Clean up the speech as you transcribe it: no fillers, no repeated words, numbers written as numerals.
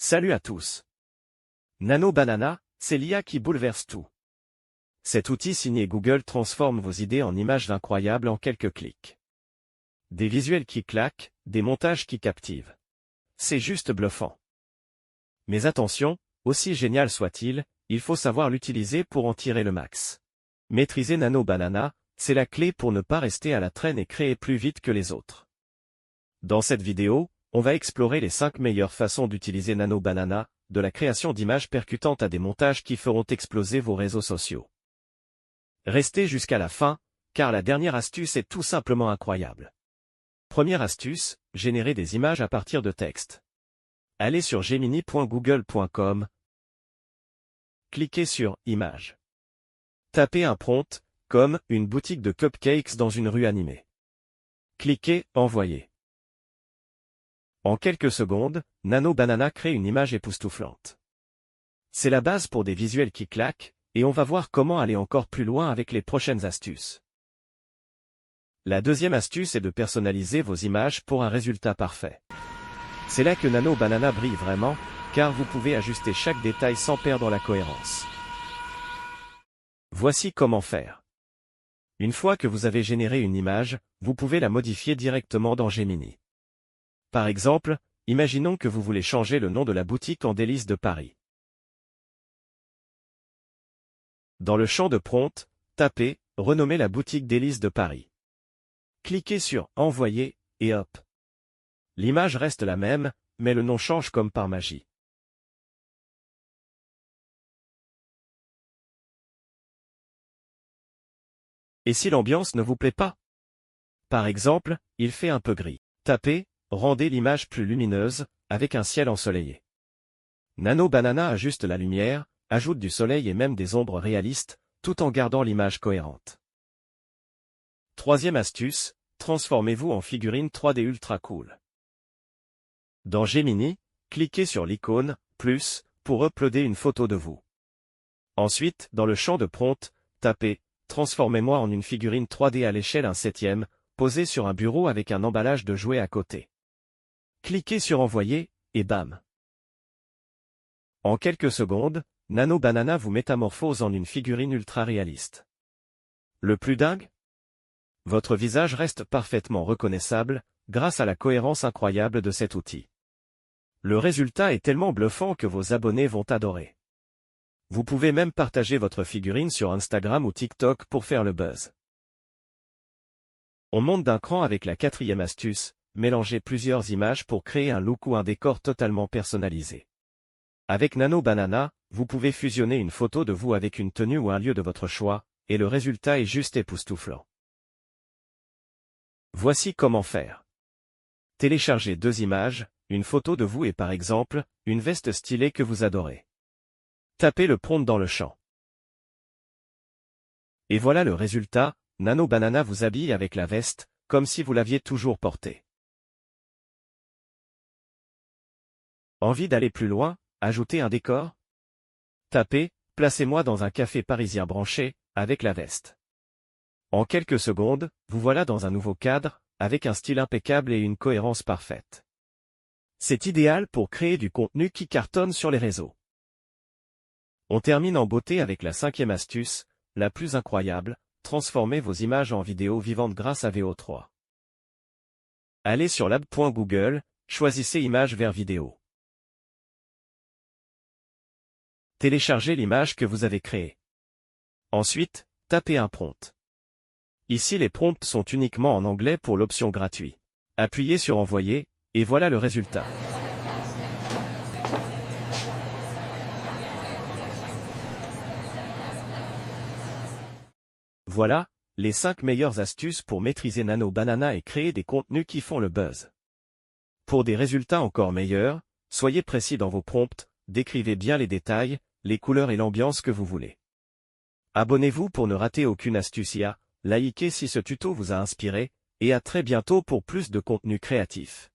Salut à tous. Nano Banana, c'est l'IA qui bouleverse tout. Cet outil signé Google transforme vos idées en images incroyables en quelques clics. Des visuels qui claquent, des montages qui captivent. C'est juste bluffant. Mais attention, aussi génial soit-il, il faut savoir l'utiliser pour en tirer le max. Maîtriser Nano Banana, c'est la clé pour ne pas rester à la traîne et créer plus vite que les autres. Dans cette vidéo, on va explorer les 5 meilleures façons d'utiliser Nano Banana, de la création d'images percutantes à des montages qui feront exploser vos réseaux sociaux. Restez jusqu'à la fin, car la dernière astuce est tout simplement incroyable. Première astuce, générer des images à partir de texte. Allez sur gemini.google.com. Cliquez sur « Images ». Tapez un prompt, comme « Une boutique de cupcakes dans une rue animée ». Cliquez « Envoyer ». En quelques secondes, Nano Banana crée une image époustouflante. C'est la base pour des visuels qui claquent, et on va voir comment aller encore plus loin avec les prochaines astuces. La deuxième astuce est de personnaliser vos images pour un résultat parfait. C'est là que Nano Banana brille vraiment, car vous pouvez ajuster chaque détail sans perdre la cohérence. Voici comment faire. Une fois que vous avez généré une image, vous pouvez la modifier directement dans Gemini. Par exemple, imaginons que vous voulez changer le nom de la boutique en Délices de Paris. Dans le champ de prompt, tapez « Renommer la boutique Délices de Paris ». Cliquez sur « Envoyer » et hop. L'image reste la même, mais le nom change comme par magie. Et si l'ambiance ne vous plaît pas? Par exemple, il fait un peu gris. Tapez « Rendez l'image plus lumineuse » avec un ciel ensoleillé. Nano Banana ajuste la lumière, ajoute du soleil et même des ombres réalistes, tout en gardant l'image cohérente. Troisième astuce, transformez-vous en figurine 3D ultra cool. Dans Gemini, cliquez sur l'icône « Plus » pour uploader une photo de vous. Ensuite, dans le champ de prompt, tapez « Transformez-moi en une figurine 3D à l'échelle 1/7, posée sur un bureau avec un emballage de jouets à côté ». Cliquez sur « Envoyer » et bam! En quelques secondes, Nano Banana vous métamorphose en une figurine ultra réaliste. Le plus dingue? Votre visage reste parfaitement reconnaissable, grâce à la cohérence incroyable de cet outil. Le résultat est tellement bluffant que vos abonnés vont adorer. Vous pouvez même partager votre figurine sur Instagram ou TikTok pour faire le buzz. On monte d'un cran avec la quatrième astuce, mélanger plusieurs images pour créer un look ou un décor totalement personnalisé. Avec Nano Banana, vous pouvez fusionner une photo de vous avec une tenue ou un lieu de votre choix, et le résultat est juste époustouflant. Voici comment faire. Téléchargez 2 images, une photo de vous et par exemple, une veste stylée que vous adorez. Tapez le prompt dans le champ. Et voilà le résultat, Nano Banana vous habille avec la veste, comme si vous l'aviez toujours portée. Envie d'aller plus loin, ajouter un décor? Tapez « Placez-moi dans un café parisien branché » avec la veste. En quelques secondes, vous voilà dans un nouveau cadre, avec un style impeccable et une cohérence parfaite. C'est idéal pour créer du contenu qui cartonne sur les réseaux. On termine en beauté avec la 5e astuce, la plus incroyable, transformez vos images en vidéos vivantes grâce à VO3. Allez sur lab.google, choisissez Images vers vidéo. Téléchargez l'image que vous avez créée. Ensuite, tapez un prompt. Ici les prompts sont uniquement en anglais pour l'option gratuite. Appuyez sur Envoyer, et voilà le résultat. Voilà, les 5 meilleures astuces pour maîtriser Nano Banana et créer des contenus qui font le buzz. Pour des résultats encore meilleurs, soyez précis dans vos prompts, décrivez bien les détails, les couleurs et l'ambiance que vous voulez. Abonnez-vous pour ne rater aucune astuce IA, likez si ce tuto vous a inspiré, et à très bientôt pour plus de contenu créatif.